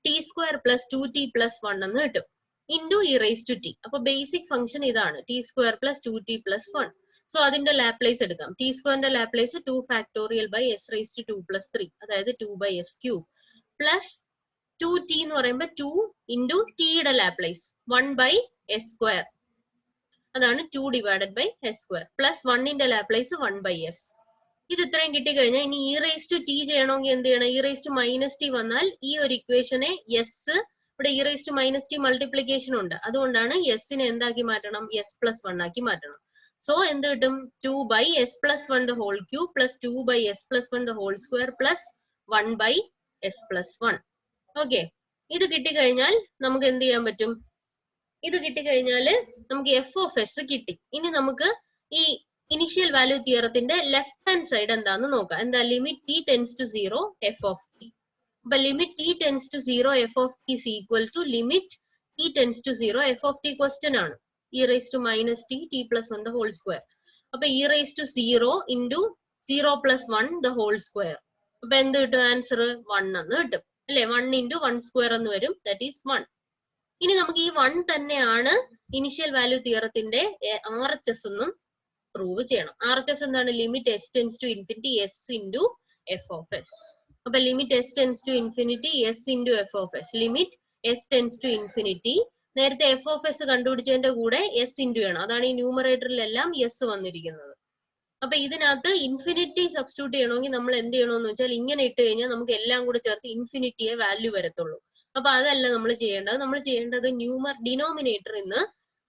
T square plus 2t plus 1 എന്ന് കിട്ടും, into e raise to t. അപ്പൊ ബേസിക് ഫംഗ്ഷൻ ഇതാണ്, t square plus 2t plus 1. So അതിന്റെ ലാപ്ലേസ് എടുക്കാം. ടി സ്ക്വയറിന്റെ Laplace 2 factorial by s raise to 2 plus 3, അതായത് 2 by S cube, plus 2t എന്ന് പറയുമ്പോൾ 2 ഇൻറ്റു ടിയുടെ ലാപ്ലേസ് 1 ബൈ എസ് സ്ക്വയർ, അതാണ് 2 divided by s square, plus 1ന്റെ ലാപ്ലേസ് 1 ബൈ എസ്. ഇത് ഇത്രയും കിട്ടിക്കഴിഞ്ഞാൽ ഇനി ഇ റേസ് ടു ടി ചെയ്യണമെങ്കിൽ എന്ത് ചെയ്യണം? E raise to minus t വന്നാൽ ഈ ഒരു ഇക്വേഷനെ എസ്, ഇവിടെ e raise to minus t multiplication ഉണ്ട്, അതുകൊണ്ടാണ് എസിനെ എന്താക്കി മാറ്റണം? എസ് പ്ലസ് 1 ആക്കി മാറ്റണം. സോ എന്ത് കിട്ടും? 2 by S plus 1 the whole cube plus 2 by S plus 1 the whole square plus 1 by S plus 1. Okay, ഇത് കിട്ടിക്കഴിഞ്ഞാൽ നമുക്ക് എന്ത് ചെയ്യാൻ പറ്റും? ഇത് കിട്ടിക്കഴിഞ്ഞാൽ നമുക്ക് എഫ് ഓഫ് എസ് കിട്ടി. ഇനി നമുക്ക് ഈ ഇനിഷ്യൽ വാല്യൂ തിയറത്തിന്റെ ലെഫ്റ്റ് ഹാൻഡ് സൈഡ് എന്താന്ന് നോക്കാം. എന്താ? Limit t tends to 0 f of T. അപ്പൊ limit t tends to 0 f of t is equal to limit t tends to 0 f of t question ആണ്. E raise to minus t t plus 1 the whole square. അപ്പൊ E raise to 0 into 0 plus 1 the whole square. അപ്പൊ എന്ത് കിട്ടും? Answer 1 എന്ന് കിട്ടും അല്ലെ. 1 into 1 square എന്ന് വരും, ദാറ്റ് ഈസ് 1. ഇനി നമുക്ക് ഈ 1 തന്നെയാണ് ഇനിഷ്യൽ വാല്യൂ തിയറത്തിന്റെ ആർ എച്ച് എസ് എന്നും പ്രൂവ് ചെയ്യണം. ആർ എച്ച് എസ് എന്താണ്? Limit s tends to infinity s into F of s. അപ്പൊ limit s tends to infinity s into F of s, limit s tends to infinity. നേരത്തെ f of s കണ്ടുപിടിച്ചതിന്റെ കൂടെ s into ആണ്, അതാണ് ഈ ന്യൂമറേറ്ററിലെല്ലാം S വന്നിരിക്കുന്നത്. അപ്പൊ ഇതിനകത്ത് ഇൻഫിനിറ്റി സബ്സ്റ്റിറ്റ്യൂട്ട് ചെയ്യണമെങ്കിൽ നമ്മൾ എന്ത് ചെയ്യണമെന്ന് വെച്ചാൽ ഇങ്ങനെ ഇട്ട് കഴിഞ്ഞാൽ നമുക്ക് എല്ലാം കൂടെ ചേർത്ത് ഇൻഫിനിറ്റിയെ വാല്യൂ വരത്തുള്ളൂ. അപ്പൊ അതല്ല നമ്മൾ ചെയ്യേണ്ടത്. നമ്മൾ ചെയ്യേണ്ടത് ഡിനോമിനേറ്ററിൽ നിന്ന്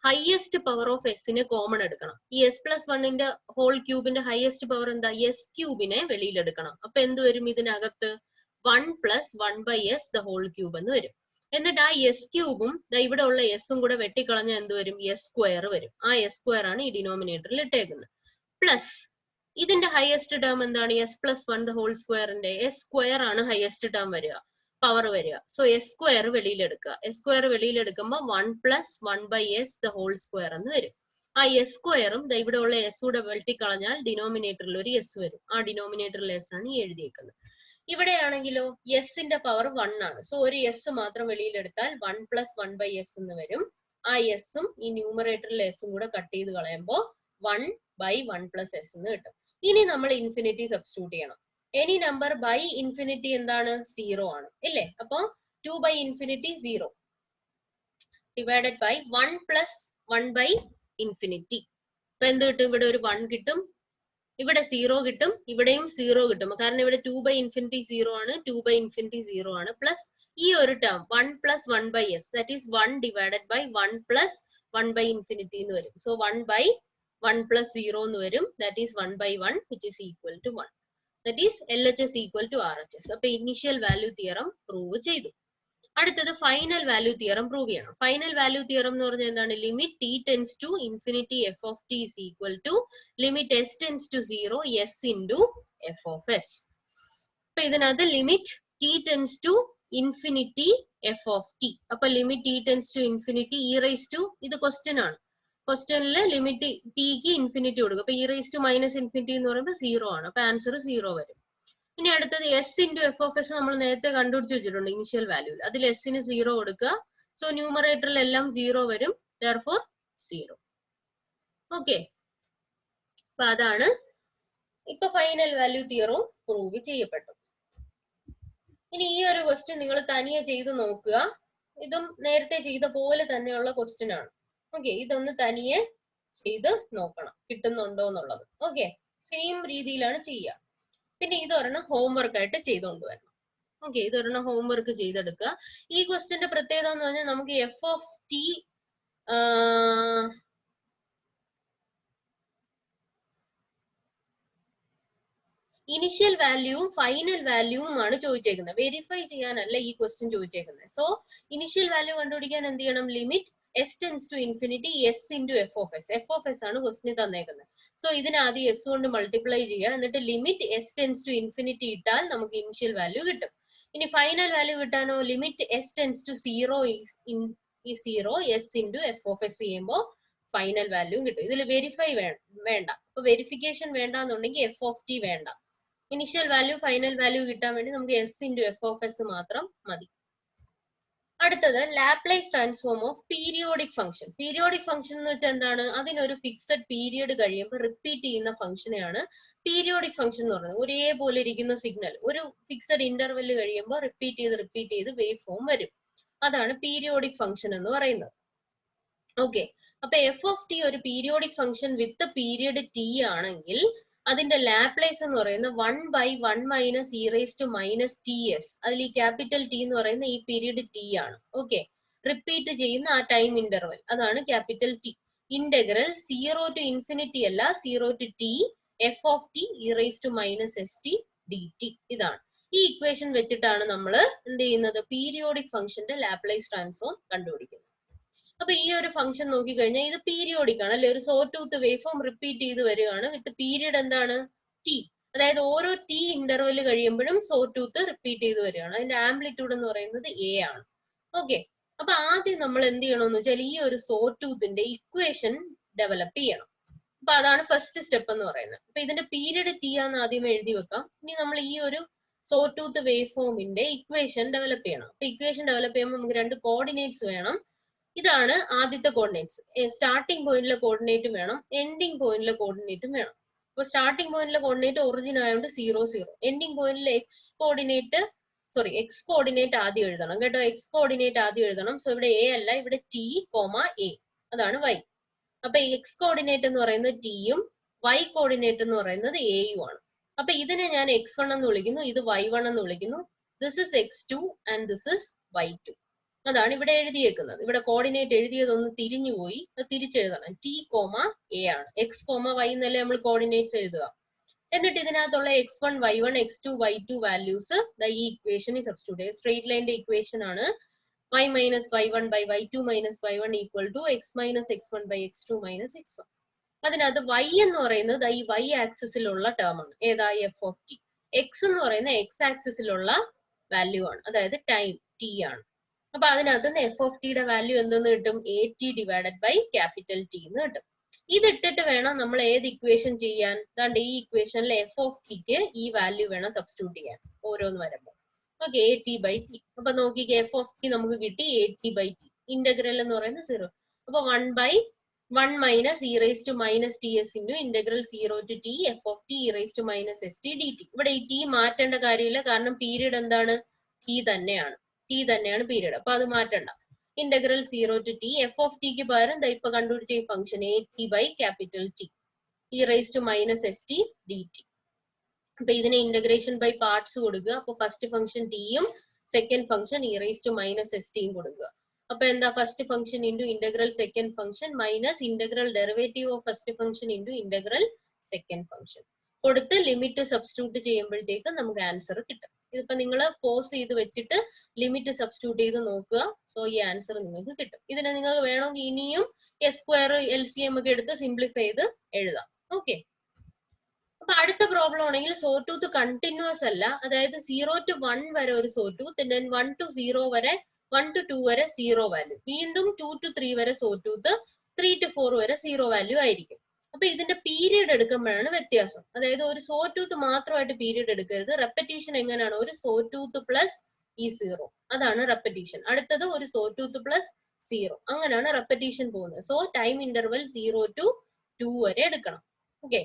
ഹയസ്റ്റ് പവർ ഓഫ് എസിനെ കോമൺ എടുക്കണം. ഈ എസ് പ്ലസ് 1ന്റെ ഹോൾ ക്യൂബിന്റെ ഹയസ്റ്റ് പവർ എന്താ? എസ് ക്യൂബിനെ വെളിയിലെടുക്കണം. അപ്പൊ എന്ത് വരും? ഇതിനകത്ത് 1 plus 1 by s the whole cube എന്ന് വരും. എന്നിട്ട് ആ എസ് ക്യൂബും ഇവിടെ ഉള്ള എസും കൂടെ വെട്ടിക്കളഞ്ഞാൽ എന്ത് വരും? എസ് സ്ക്വയർ വരും. ആ എസ് സ്ക്വയർ ആണ് ഈ ഡിനോമിനേറ്ററിൽ ഇട്ടേക്കുന്നത്. പ്ലസ് ഇതിന്റെ ഹയസ്റ്റ് ടേം എന്താണ്? എസ് പ്ലസ് 1 ദ ഹോൾ സ്ക്വയറിന്റെ എസ് സ്ക്വയർ ആണ് ഹയസ്റ്റ് ടേം വരിക, പവർ വരിക. സോ എസ് സ്ക്വയർ വെളിയിലെടുക്കുക. എസ് സ്ക്വയർ വെളിയിലെടുക്കുമ്പോൾ 1 plus 1 by s the whole square എന്ന് വരും. ആ എസ് സ്ക്വയറും ഇവിടെ ഉള്ള എസ് കൂടെ വെട്ടിക്കളഞ്ഞാൽ ഡിനോമിനേറ്ററിൽ ഒരു എസ് വരും. ആ ഡിനോമിനേറ്ററിൽ എസ് ആണ് ഈ എഴുതിയേക്കുന്നത്. ഇവിടെയാണെങ്കിലോ എസിന്റെ പവർ 1 ആണ്. സോ ഒരു എസ് മാത്രം വെളിയിലെടുത്താൽ 1 പ്ലസ് 1 ബൈ എസ് എന്ന് വരും. ആ എസും ഈ ന്യൂമറേറ്ററിലെ എസും കൂടെ കട്ട് ചെയ്ത് കളയുമ്പോൾ 1 ബൈ 1 പ്ലസ് എസ് എന്ന് കിട്ടും. ഇനി നമ്മൾ ഇൻഫിനിറ്റി സബ്സ്റ്റിറ്റ്യൂട്ട് ചെയ്യണം. എനി നമ്പർ ബൈ ഇൻഫിനിറ്റി എന്താണ്? 0 ആണ് ഇല്ലേ. അപ്പൊ 2 by infinity 0 divided by 1 plus 1 by infinity. അപ്പൊ എന്ത് കിട്ടും? ഇവിടെ ഒരു 1 കിട്ടും, ഇവിടെ 0 കിട്ടും, ഇവിടെയും 0 കിട്ടും. കാരണം ഇവിടെ 2 ബൈ ഇൻഫിനിറ്റി 0 ആണ്, 2 ബൈ ഇൻഫിനിറ്റി 0 ആണ്. പ്ലസ് ഈ ഒരു term 1 plus 1 by s, that is 1 divided by 1 plus 1 by infinity എന്ന് വരും. സോ 1 ബൈ 1 പ്ലസ് 0 എന്ന് വരും, that is 1 by 1 which is equal to 1. That is LHS equal to RHS. അപ്പൊ initial value theorem prove ചെയ്തു. അടുത്തത് final value theorem prove ചെയ്യണം. Final value theorem എന്ന് പറഞ്ഞാൽ എന്താണ്? Limit t tends to infinity f of t is equal to limit s tends to 0 s into F of s. അപ്പൊ ഇതിനകത്ത് limit t tends to infinity f of T. അപ്പൊ limit t tends to infinity e raise to, ഇത് question ആണ്, ക്വസ്റ്റ്യനിൽ limit ടിക്ക് infinity കൊടുക്കും. അപ്പൊ e raise to minus infinity എന്ന് പറയുമ്പോൾ 0 ആണ്. അപ്പൊ ആൻസർ 0 വരും. ഇനി അടുത്തത് S into F of S നമ്മൾ നേരത്തെ കണ്ടുപിടിച്ച് വെച്ചിട്ടുണ്ട് ഇനിഷ്യൽ വാല്യൂവിൽ. അതിൽ എസിന് 0 കൊടുക്കുക. സോ ന്യൂമറേറ്ററിൽ എല്ലാം 0 വരും. therefore 0. ഓക്കെ, അപ്പൊ അതാണ് ഇപ്പൊ ഫൈനൽ വാല്യൂ തിയറം പ്രൂവ് ചെയ്യപ്പെട്ടു. ഇനി ഈ ഒരു ക്വസ്റ്റ്യൻ നിങ്ങൾ തനിയെ ചെയ്ത് നോക്കുക. ഇതും നേരത്തെ ചെയ്ത പോലെ തന്നെയുള്ള ക്വസ്റ്റ്യൻ ആണ്. ഓക്കെ, ഇതൊന്ന് തനിയെ ചെയ്ത് നോക്കണം കിട്ടുന്നുണ്ടോ എന്നുള്ളത്. ഓക്കെ, സെയിം രീതിയിലാണ് ചെയ്യുക. പിന്നെ ഇതൊരെണ്ണം ഹോംവർക്ക് ആയിട്ട് ചെയ്തുകൊണ്ടുവരണം. ഓക്കെ, ഇതൊരെണ്ണം ഹോംവർക്ക് ചെയ്തെടുക്കുക. ഈ ക്വസ്റ്റ്യന്റെ പ്രത്യേകത എന്ന് പറഞ്ഞാൽ നമുക്ക് എഫ് ഓഫ് ടി ഇനിഷ്യൽ വാല്യൂവും ഫൈനൽ വാല്യൂവും ആണ് ചോദിച്ചേക്കുന്നത്. വെരിഫൈ ചെയ്യാനല്ല ഈ ക്വസ്റ്റ്യൻ ചോദിച്ചേക്കുന്നത്. സോ ഇനിഷ്യൽ വാല്യൂ കണ്ടുപിടിക്കാൻ എന്ത് ചെയ്യണം? Limit s tends to infinity s into F of s. F of s ആണ് ക്വസ്റ്റ്യൻ തന്നേക്കുന്നത്. സോ ഇതിന് ആദ്യം എസ് കൊണ്ട് മൾട്ടിപ്ലൈ ചെയ്യുക. എന്നിട്ട് limit s tends to infinity ഇട്ടാൽ നമുക്ക് ഇനിഷ്യൽ വാല്യൂ കിട്ടും. ഇനി ഫൈനൽ വാല്യൂ കിട്ടാനോ limit s tends to 0 s into F of S ചെയ്യുമ്പോൾ ഫൈനൽ വാല്യൂ കിട്ടും. ഇതിൽ വെരിഫൈ വേണ്ട. അപ്പൊ വെരിഫിക്കേഷൻ വേണ്ട എന്നുണ്ടെങ്കിൽ എഫ് ഓഫ് ടി വേണ്ട. ഇനിഷ്യൽ വാല്യൂ ഫൈനൽ വാല്യൂ കിട്ടാൻ വേണ്ടി നമുക്ക് S into F of S മാത്രം മതി. അടുത്തത് Laplace transform of periodic function. Periodic function എന്ന് വെച്ചാൽ എന്താണ്? അതിനൊരു ഫിക്സഡ് പീരിയഡ് കഴിയുമ്പോൾ റിപ്പീറ്റ് ചെയ്യുന്ന ഫംഗ്ഷനെയാണ് പീരിയോഡിക് ഫംഗ്ഷൻ എന്ന് പറയുന്നത്. ഒരേപോലെ ഇരിക്കുന്ന സിഗ്നൽ ഒരു ഫിക്സഡ് ഇന്റർവെൽ കഴിയുമ്പോൾ റിപ്പീറ്റ് ചെയ്ത് വേവ് ഫോം വരും. അതാണ് പീരിയോഡിക് ഫംഗ്ഷൻ എന്ന് പറയുന്നത്. ഓക്കെ, അപ്പൊ എഫ് ഓഫ് ടി ഒരു periodic function with period t ആണെങ്കിൽ അതിന്റെ ലാപ്ലേസ് എന്ന് പറയുന്നത് 1/1 minus e raise to minus t s. അതിൽ ഈ ക്യാപിറ്റൽ ടി എന്ന് പറയുന്ന ഈ പീരിയഡ് ടി ആണ്. ഓക്കെ, റിപ്പീറ്റ് ചെയ്യുന്ന ആ ടൈം ഇന്റർവെൽ, അതാണ് capital t. Integral 0 to infinity അല്ല, 0 to t F of T E raise to minus S T D t. ഇതാണ്. ഈ ഇക്വേഷൻ വെച്ചിട്ടാണ് നമ്മൾ എന്ത് ചെയ്യുന്നത്? പീരിയോഡിക് ഫംഗ്ഷന്റെ ലാപ്ലേസ് ട്രാൻസ്ഫോം കണ്ടുപിടിക്കുന്നത്. അപ്പൊ ഈ ഒരു ഫംഗ്ഷൻ നോക്കിക്കഴിഞ്ഞാൽ ഇത് പീരിയോഡിക് ആണ് അല്ലെ? ഒരു so tooth wave form repeat ചെയ്ത് വരികയാണ് വിത്ത് പീരിയഡ് എന്താണ്? ടി. അതായത് ഓരോ ടി ഇന്റർവെൽ കഴിയുമ്പോഴും സോ ടൂത്ത് റിപ്പീറ്റ് ചെയ്ത് വരികയാണ്. അതിന്റെ ആംപ്ലിറ്റ്യൂഡ് എന്ന് പറയുന്നത് എ ആണ്. ഓക്കെ, അപ്പൊ ആദ്യം നമ്മൾ എന്ത് ചെയ്യണമെന്ന് വെച്ചാൽ ഈ ഒരു സോ ടൂത്തിന്റെ ഇക്വേഷൻ ഡെവലപ്പ് ചെയ്യണം. അപ്പൊ അതാണ് ഫസ്റ്റ് സ്റ്റെപ്പ് എന്ന് പറയുന്നത്. അപ്പൊ ഇതിന്റെ പീരിയഡ് ടി ആണെന്ന് ആദ്യം എഴുതി വെക്കാം. ഇനി നമ്മൾ ഈ ഒരു സോ ടൂത്ത് വേവ് ഫോമിന്റെ ഇക്വേഷൻ ഡെവലപ്പ് ചെയ്യണം. അപ്പൊ ഇക്വേഷൻ ഡെവലപ്പ് ചെയ്യുമ്പോൾ നമുക്ക് 2 കോർഡിനേറ്റ്സ് വേണം. ഇതാണ് ആദ്യത്തെ കോർഡിനേറ്റ്സ്. സ്റ്റാർട്ടിംഗ് പോയിന്റിലെ കോർഡിനേറ്റും വേണം, എൻഡിങ് പോയിന്റിലെ കോർഡിനേറ്റും വേണം. അപ്പൊ സ്റ്റാർട്ടിംഗ് പോയിന്റിലെ കോർഡിനേറ്റ് ഒറിജിൻ ആയതുകൊണ്ട് 0 0. എൻഡിങ് പോയിന്റിലെ എക്സ് കോർഡിനേറ്റ് ആദ്യം എഴുതണം കേട്ടോ. എക്സ് കോർഡിനേറ്റ് ആദ്യം എഴുതണം. സോ ഇവിടെ എ അല്ല, ഇവിടെ ടി എ, അതാണ് വൈ. അപ്പൊ എക്സ് കോർഡിനേറ്റ് എന്ന് പറയുന്നത് ടിയും വൈ കോർഡിനേറ്റ് എന്ന് പറയുന്നത് എയും ആണ്. അപ്പൊ ഇതിനെ ഞാൻ x1 എന്ന് വിളിക്കുന്നു, ഇത് y1 എന്ന് വിളിക്കുന്നു. This is x2 and this is y2. അതാണ് ഇവിടെ എഴുതിയേക്കുന്നത്. ഇവിടെ കോർഡിനേറ്റ് എഴുതിയതൊന്ന് തിരിഞ്ഞുപോയി, തിരിച്ചെഴുതണം. ടി എ ആണ്. എക്സ് വൈ എന്നല്ലേ നമ്മൾ കോർഡിനേറ്റ്സ് എഴുതുക. എന്നിട്ട് ഇതിനകത്തുള്ള x1 y1 x2 y2 values ഈ ഇക്വേഷനിൽ സബ്സ്റ്റിറ്റ്യൂട്ട് ചെയ്യുക. സ്ട്രെയിറ്റ് ലൈനിന്റെ ഇക്വേഷൻ ആണ് y minus y1 by y2 minus y1 equal to x minus x1 by x2 minus x1. അതിനകത്ത് y എന്ന് പറയുന്നത് ഈ y ആക്സിസിലുള്ള ടേം ആണ്. ഏതാ? F of T. എക്സ് എന്ന് പറയുന്ന എക്സ് ആക്സിസിലുള്ള വാല്യൂ ആണ്, അതായത് ടൈം ടി ആണ്. അപ്പൊ അതിനകത്ത് എഫ് ഓഫ് ടിയുടെ വാല്യൂ എന്തെന്ന് കിട്ടും? A t divided by capital t എന്ന് കിട്ടും. ഇതിട്ടിട്ട് വേണം നമ്മൾ ഏത് ഇക്വേഷൻ ചെയ്യാൻ? അതാണ്ട് ഈ ഇക്വേഷനിൽ എഫ് ഓഫ് ടിക്ക് ഈ വാല്യൂ വേണം സബ്സ്റ്റിറ്റ്യൂട്ട് ചെയ്യാൻ ഓരോന്ന് വരുമ്പോൾ. Okay, a t by T. അപ്പൊ നോക്കിക്കേ, എഫ് ഓഫ് ടി നമുക്ക് കിട്ടി a t by t. Integral എന്ന് പറയുന്നത് 0. അപ്പൊ 1/1 minus e raise to minus t s into integral 0 to t F of T E raise to minus S T D t. ഇവിടെ ഈ T മാറ്റേണ്ട കാര്യമില്ല, കാരണം പീരീഡ് എന്താണ്? ടി തന്നെയാണ് പീരീഡ്. അപ്പൊ അത് മാറ്റണ്ട. Integral 0 to t F of ടിക്ക് പകരം ഇപ്പൊ കണ്ടുപിടിച്ച ഈ function a t by capital T E raise to minus S T D t. അപ്പൊ ഇതിനെ ഇന്റഗ്രേഷൻ ബൈ പാർട്സ് കൊടുക്കുക. അപ്പൊ ഫസ്റ്റ് ഫംഗ്ഷൻ ടിയും second function E raise to minus s ടിയും കൊടുക്കുക. അപ്പൊ എന്താ? First function into integral second function minus integral derivative of first function into integral second function കൊടുത്ത് ലിമിറ്റ് സബ്സ്റ്റിറ്റ്യൂട്ട് ചെയ്യുമ്പോഴത്തേക്ക് നമുക്ക് ആൻസർ കിട്ടും. ഇതിപ്പോ നിങ്ങൾ പോസ് ചെയ്ത് വെച്ചിട്ട് ലിമിറ്റ് സബ്സ്റ്റിറ്റ്യൂട്ട് ചെയ്ത് നോക്കുക. സോ ഈ ആൻസർ നിങ്ങൾക്ക് കിട്ടും. ഇതിനെ നിങ്ങൾക്ക് വേണമെങ്കിൽ ഇനിയും എസ് സ്ക്വയർ LCM ഒക്കെ എടുത്ത് സിംപ്ലിഫൈ ചെയ്ത് എഴുതാം. ഓക്കെ, അപ്പൊ അടുത്ത പ്രോബ്ലം ആണെങ്കിൽ സോ ടൂത്ത് കണ്ടിന്യൂസ് അല്ല, അതായത് 0 to 1 വരെ ഒരു സോ ടൂത്ത്, then 1 to 0 വരെ 1 to 2 വരെ 0 വാല്യൂ, വീണ്ടും 2 to 3 വരെ സോ ടൂത്ത്, 3 to 4 വരെ 0 വാല്യൂ ആയിരിക്കും. അപ്പൊ ഇതിന്റെ പീരീഡ് എടുക്കുമ്പോഴാണ് വ്യത്യാസം. അതായത് ഒരു സോ ടൂത്ത് മാത്രമായിട്ട് പീരീഡ് എടുക്കരുത്. റെപ്പറ്റീഷൻ എങ്ങനെയാണ്? ഒരു സോ ടൂത്ത് പ്ലസ് ഈ 0, അതാണ് റെപ്പറ്റീഷൻ. അടുത്തത് ഒരു സോ ടൂത്ത് പ്ലസ് 0, അങ്ങനെയാണ് റെപ്പറ്റീഷൻ പോകുന്നത്. സോ ടൈം ഇന്റർവൽ 0 to 2 വരെ എടുക്കണം. ഓക്കെ,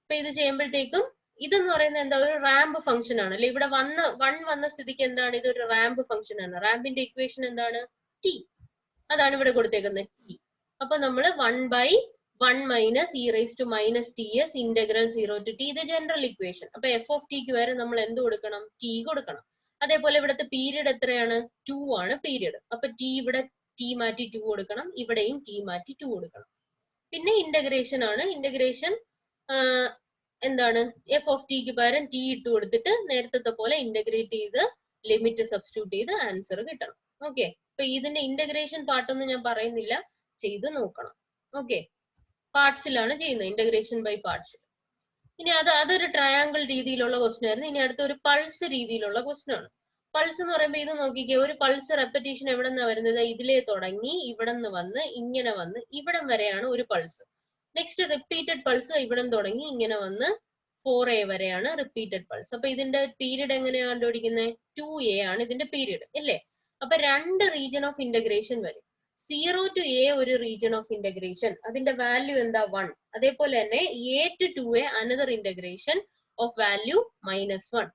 അപ്പൊ ഇത് ചെയ്യുമ്പോഴത്തേക്കും ഇതെന്ന് പറയുന്നത് എന്താ, ഒരു റാമ്പ് ഫംഗ്ഷൻ ആണ് അല്ലെ. ഇവിടെ 1 വന്ന സ്ഥിതിക്ക് എന്താണ്, ഇതൊരു റാമ്പ് ഫംഗ്ഷൻ ആണ്. റാമ്പിന്റെ ഇക്വേഷൻ എന്താണ്? ടി, അതാണ് ഇവിടെ കൊടുത്തേക്കുന്നത് ടി. അപ്പൊ നമ്മൾ 1/1 minus e raise to minus t s integral 0 to t, ഇത് ജനറൽ ഇക്വേഷൻ. അപ്പൊ എഫ് ഓഫ് ടിക്ക് വരെ നമ്മൾ എന്ത് കൊടുക്കണം? ടി കൊടുക്കണം. അതേപോലെ ഇവിടുത്തെ പീരീഡ് എത്രയാണ്? 2 ആണ് പീരീഡ്. അപ്പൊ ടി ഇവിടെ ടി മാറ്റി 2 കൊടുക്കണം, ഇവിടെയും ടി മാറ്റി 2 കൊടുക്കണം. പിന്നെ ഇന്റഗ്രേഷൻ ആണ്. ഇന്റഗ്രേഷൻ എന്താണ്? എഫ് ഓഫ് ടിക്ക് പകരം ടി ഇട്ട് കൊടുത്തിട്ട് നേരത്തെ പോലെ ഇന്റഗ്രേറ്റ് ചെയ്ത് ലിമിറ്റ് സബ്സ്റ്റിറ്റ്യൂട്ട് ചെയ്ത് ആൻസർ കിട്ടണം. ഓക്കെ, അപ്പൊ ഇതിന്റെ ഇന്റഗ്രേഷൻ പാർട്ടൊന്നും ഞാൻ പറയുന്നില്ല, ചെയ്ത് നോക്കണം. ഓക്കെ, പാർട്സിലാണ് ചെയ്യുന്നത്, ഇന്റഗ്രേഷൻ ബൈ പാർട്സ്. ഇനി അതൊരു ട്രയാങ്കിൾ രീതിയിലുള്ള ക്വസ്റ്റൻ ആയിരുന്നു. ഇനി അടുത്ത ഒരു പൾസ് രീതിയിലുള്ള ക്വസ്റ്റൻ ആണ്. പൾസ് എന്ന് പറയുമ്പോൾ ഇത് നോക്കിക്കേ, ഒരു പൾസ് റെപ്പറ്റീഷൻ എവിടെ നിന്നാണ് വരുന്നത്? ഇതിലേ തുടങ്ങി ഇവിടെ നിന്ന് വന്ന് ഇങ്ങനെ വന്ന് ഇവിടം വരെയാണ് ഒരു പൾസ്. നെക്സ്റ്റ് റിപ്പീറ്റഡ് പൾസ് ഇവിടെ തുടങ്ങി ഇങ്ങനെ വന്ന് 4a വരെയാണ് റിപ്പീറ്റഡ് പൾസ്. അപ്പൊ ഇതിന്റെ പീരീഡ് എങ്ങനെയാണ് കണ്ടുപിടിക്കുന്നത്? 2a ആണ് ഇതിന്റെ പീരീഡ് അല്ലേ. അപ്പൊ രണ്ട് റീജിയൻ ഓഫ് ഇന്റഗ്രേഷൻ വരും. 0 to a ഒരു റീജിയൻ ഓഫ് ഇന്റഗ്രേഷൻ, അതിന്റെ വാല്യൂ എന്താ? 1. അതേപോലെ തന്നെ a to 2a another integration of value -1.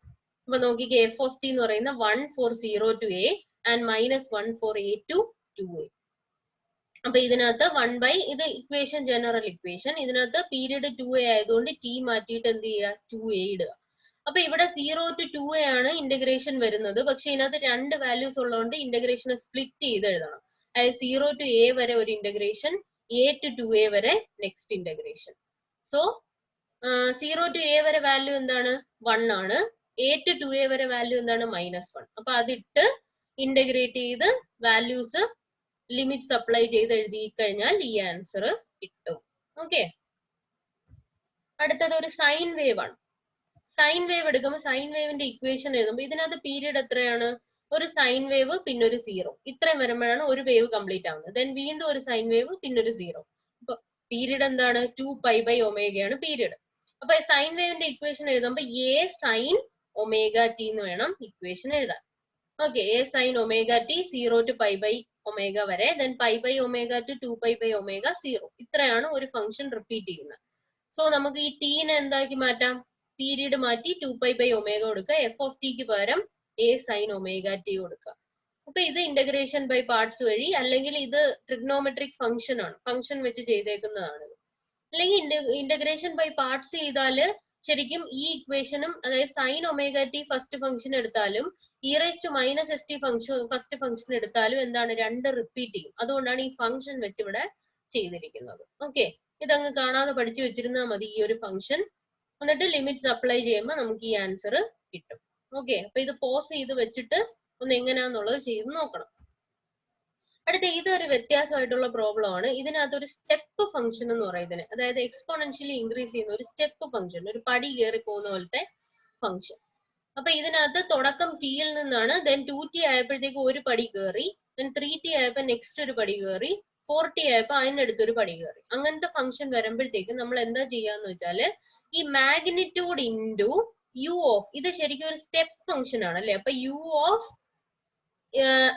അപ്പൊ നോക്കിക്കേ, എഫ് ഓഫ് ടി എന്ന് പറയുന്ന 1 for 0 to a and -1 for a to 2a. അപ്പൊ ഇതിനകത്ത് 1 ഇത് ഇക്വേഷൻ, ജനറൽ ഇക്വേഷൻ. ഇതിനകത്ത് പീരീഡ് 2a ആയതുകൊണ്ട് ടി മാറ്റിയിട്ട് എന്ത് ചെയ്യുക? 2a ഇടുക. അപ്പൊ ഇവിടെ 0 to 2a ആണ് ഇന്റഗ്രേഷൻ വരുന്നത്. പക്ഷെ ഇതിനകത്ത് രണ്ട് വാല്യൂസ് ഉള്ളതുകൊണ്ട് ഇന്റഗ്രേഷനെ സ്പ്ലിറ്റ് ചെയ്ത് എഴുതണം. അതായത് 0 to a വരെ ഒരു ഇന്റഗ്രേഷൻ, a to 2a വരെ next integration. So 0 to a വരെ വാല്യൂ എന്താണ്? 1 ആണ്. a to 2a വരെ വാല്യൂ എന്താണ്? -1. അപ്പൊ അതിട്ട് ഇന്റഗ്രേറ്റ് ചെയ്ത് വാല്യൂസ് ലിമിറ്റ്സ് അപ്ലൈ ചെയ്ത് എഴുതി കഴിഞ്ഞാൽ ഈ ആൻസർ കിട്ടും. ഓക്കെ, അടുത്തത് ഒരു സൈൻ വേവ് ആണ്. സൈൻ വേവ് എടുക്കുമ്പോൾ സൈൻ വേവിന്റെ ഇക്വേഷൻ എഴുതുമ്പോൾ ഇതിനകത്ത് പീരീഡ് എത്രയാണ്? ഒരു സൈൻ വേവ് പിന്നെ ഒരു 0, ഇത്രയും വരുമ്പോഴാണ് ഒരു വേവ് കംപ്ലീറ്റ് ആവുന്നത്. ദെൻ വീണ്ടും ഒരു സൈൻ വേവ് പിന്നെ ഒരു 0. അപ്പൊ പീരീഡ് എന്താണ്? 2π/ω ആണ് പീരീഡ്. അപ്പൊ സൈൻ വേവിന്റെ ഇക്വേഷൻ എഴുതുമ്പോൾ a sin ωt എന്ന് വേണം ഇക്വേഷൻ എഴുതാൻ. Okay, a sin ωt 0 to π/ω വരെ, then π/ω to 2π/ω 0. ഇത്രയാണ് ഒരു ഫംഗ്ഷൻ റിപ്പീറ്റ് ചെയ്യുന്നത്. സോ നമുക്ക് ഈ ടീനെ എന്താക്കി മാറ്റാം? പീരീഡ് മാറ്റി 2π/ω കൊടുക്കുക. എഫ് ഓഫ് ടിക്ക് പകരം a sin ωt കൊടുക്കുക. അപ്പൊ ഇത് ഇന്റഗ്രേഷൻ ബൈ പാർട്സ് വഴി, അല്ലെങ്കിൽ ഇത് ട്രിഗ്നോമെട്രിക് ഫംഗ്ഷൻ ആണ്, ഫംഗ്ഷൻ വെച്ച് ചെയ്തേക്കുന്നതാണ്. അല്ലെങ്കിൽ ഇന്റഗ്രേഷൻ ബൈ പാർട്സ് ചെയ്താല് ശരിക്കും ഈ ഇക്വേഷനും, അതായത് സൈൻ ωt ഫസ്റ്റ് ഫംഗ്ഷൻ എടുത്താലും e raised to -st function first function എടുത്താലും എന്താണ്? രണ്ട് റിപ്പീറ്റ് ചെയ്യും. അതുകൊണ്ടാണ് ഈ ഫംഗ്ഷൻ വെച്ച് ഇവിടെ ചെയ്തിരിക്കുന്നത്. ഓക്കെ, ഇതങ്ങ് കാണാതെ പഠിച്ചു വെച്ചിരുന്നാൽ മതി ഈ ഒരു ഫംഗ്ഷൻ. എന്നിട്ട് ലിമിറ്റ്സ് അപ്ലൈ ചെയ്യുമ്പോൾ നമുക്ക് ഈ ആൻസർ കിട്ടും. ഓക്കെ, അപ്പൊ ഇത് പോസ് ചെയ്ത് വെച്ചിട്ട് ഒന്ന് എങ്ങനെയാന്നുള്ളത് ചെയ്ത് നോക്കണം. അടുത്ത ഇതൊരു വ്യത്യാസമായിട്ടുള്ള പ്രോബ്ലം ആണ്. ഇതിനകത്ത് ഒരു സ്റ്റെപ്പ് ഫംഗ്ഷൻ എന്ന് പറയുന്നത്, അതായത് എക്സ്പോണൻഷ്യലി ഇൻക്രീസ് ചെയ്യുന്ന ഒരു സ്റ്റെപ്പ് ഫംഗ്ഷൻ, ഒരു പടി കയറി പോകുന്ന പോലത്തെ ഫംഗ്ഷൻ. അപ്പൊ ഇതിനകത്ത് തുടക്കം ടിയിൽ നിന്നാണ്, ദെൻ 2t ആയപ്പോഴത്തേക്ക് ഒരു പടി കയറി, ദെൻ 3t ആയപ്പോ നെക്സ്റ്റ് ഒരു പടി കയറി, 4t ആയപ്പോ അതിനടുത്തൊരു പടി കയറി. അങ്ങനത്തെ ഫംഗ്ഷൻ വരുമ്പോഴത്തേക്ക് നമ്മൾ എന്താ ചെയ്യാന്ന് വെച്ചാല്, ഈ മാഗ്നിറ്റ്യൂഡ് ഇൻറ്റു യു ഓഫ്, ഇത് ശരിക്കും ഒരു സ്റ്റെപ്പ് ഫംഗ്ഷൻ ആണ് അല്ലെ. അപ്പൊ യു ഓഫ്,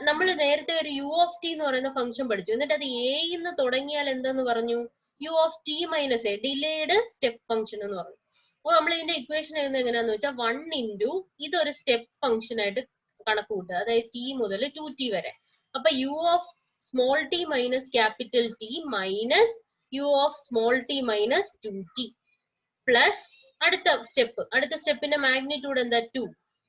നമ്മൾ നേരത്തെ ഒരു യു ഓഫ് ടി എന്ന് പറയുന്ന ഫംഗ്ഷൻ പഠിച്ചു. എന്നിട്ട് അത് എന്ന് തുടങ്ങിയാൽ എന്താന്ന് പറഞ്ഞു? U of t minus a, delayed step function എന്ന് പറഞ്ഞു. അപ്പൊ നമ്മൾ ഇതിന്റെ ഇക്വേഷൻ എഴുതുന്നത് എങ്ങനെയാന്ന് വെച്ചാൽ 1 ഇൻറ്റു ഇതൊരു സ്റ്റെപ്പ് ഫംഗ്ഷൻ ആയിട്ട് കണക്ക് കൂട്ടുക, അതായത് ടി മുതൽ 2t വരെ. അപ്പൊ u of small t minus capital t minus u of small t minus 2t plus അടുത്ത സ്റ്റെപ്പിന്റെ മാഗ്നിറ്റ്യൂഡ് എന്താ?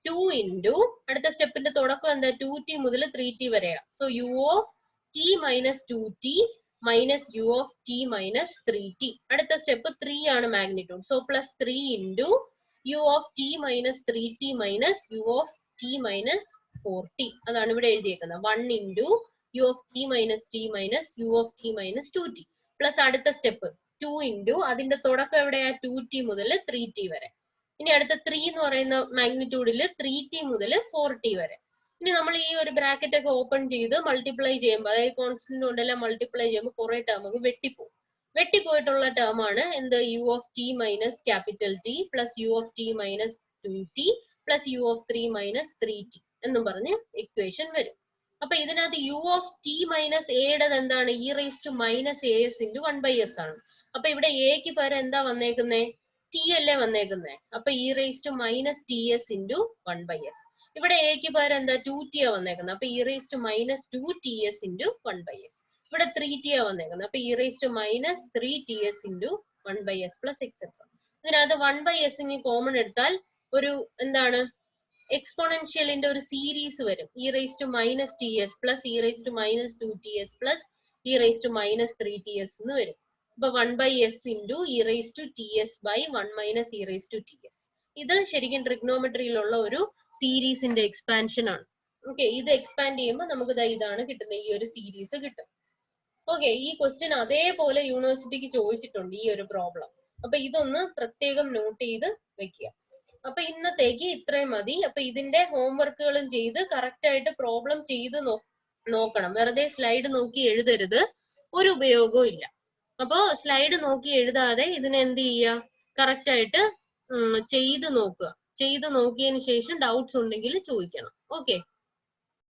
2 ഇൻറ്റു അടുത്ത സ്റ്റെപ്പിന്റെ തുടക്കം എന്താ? 2t മുതൽ 3t വരെയാണ്. So u of t minus 2t minus u of t minus 3t. അടുത്ത step 3 ആണ് magnitude. So plus 3 into u of t minus 3t minus u of t minus 4t. അതാണ് ഇവിടെ എഴുതിയേക്കുന്നത്. 1 into u of t minus u of t minus 2t plus അടുത്ത step 2 into അതിന്റെ തുടക്കം എവിടെയാ 2t മുതൽ 3t വരെ. ഇനി അടുത്ത 3 എന്ന് പറയുന്ന മാഗ്നിറ്റ്യൂഡിൽ 3t മുതൽ 4t വരെ. ഇനി നമ്മൾ ഈ ഒരു ബ്രാക്കറ്റ് ഒക്കെ ഓപ്പൺ ചെയ്ത് മൾട്ടിപ്ലൈ ചെയ്യുമ്പോൾ, അതായത് കോൺസ്റ്റന്റ് കൊണ്ടെല്ലാം മൾട്ടിപ്ലൈ ചെയ്യുമ്പോൾ കുറെ ടേം ഒക്കെ വെട്ടിപ്പോകും. വെട്ടിപ്പോയിട്ടുള്ള ടേം ആണ് എന്ത്, u of t minus capital t plus u of t minus 2t plus u of 3 minus 3t എന്നും പറഞ്ഞ് ഇക്വേഷൻ വരും. അപ്പൊ ഇതിനകത്ത് യു ഓഫ് ടി മൈനസ് എയുടെ എന്താണ്, E raise to minus a s into 1/s ആണ്. അപ്പൊ ഇവിടെ എക്ക് പകരം എന്താ വന്നേക്കുന്നേ, ടി അല്ലേ വന്നേക്കുന്നേ. അപ്പൊ E raise to minus t s into 1/s. ഇവിടെ എക്ക് പകരം എന്താ 2t ആ വന്നേക്കുന്നത്. അപ്പൊ E raise to minus 2ts into 1/s. ഇവിടെ 3t ആ വന്നേക്കുന്നത്. അപ്പൊ E raise to minus 3ts into 1/s plus etcetera. ഇതിനകത്ത് 1/s ഇനി കോമൺ എടുത്താൽ ഒരു എന്താണ്, എക്സ്പോണൻഷ്യലിന്റെ ഒരു സീരീസ് വരും. E raise to minus t s plus e raise to minus 2ts plus e raise to minus 3ts എന്ന് വരും. അപ്പൊ 1/s into e raise to t s by 1 minus E raise to t s. ഇത് ശരിക്കും ട്രിഗ്നോമെട്രിയിലുള്ള ഒരു സീരീസിന്റെ expansion ആണ്. Okay, ഇത് expand ചെയ്യുമ്പോൾ നമുക്ക് ഇതാണ് കിട്ടുന്നത്, ഈ ഒരു സീരീസ് കിട്ടും. ഓക്കെ, ഈ ക്വസ്റ്റ്യൻ അതേപോലെ യൂണിവേഴ്സിറ്റിക്ക് ചോദിച്ചിട്ടുണ്ട് ഈ ഒരു പ്രോബ്ലം. അപ്പൊ ഇതൊന്ന് പ്രത്യേകം നോട്ട് ചെയ്ത് വെക്കുക. അപ്പൊ ഇന്നത്തേക്ക് ഇത്രയും മതി. അപ്പൊ ഇതിന്റെ ഹോംവർക്കുകളും ചെയ്ത് കറക്റ്റ് ആയിട്ട് പ്രോബ്ലം ചെയ്ത് നോക്കണം. വെറുതെ സ്ലൈഡ് നോക്കി എഴുതരുത്, ഒരു ഉപയോഗവും ഇല്ല. അപ്പൊ സ്ലൈഡ് നോക്കി എഴുതാതെ ഇതിനെ എന്ത് ചെയ്യുക, കറക്റ്റ് ആയിട്ട് ചെയ്ത് നോക്കുക. ചെയ്ത് നോക്കിയതിന് ശേഷം ഡൗട്ട്സ് ഉണ്ടെങ്കിൽ ചോദിക്കണം. ഓക്കെ.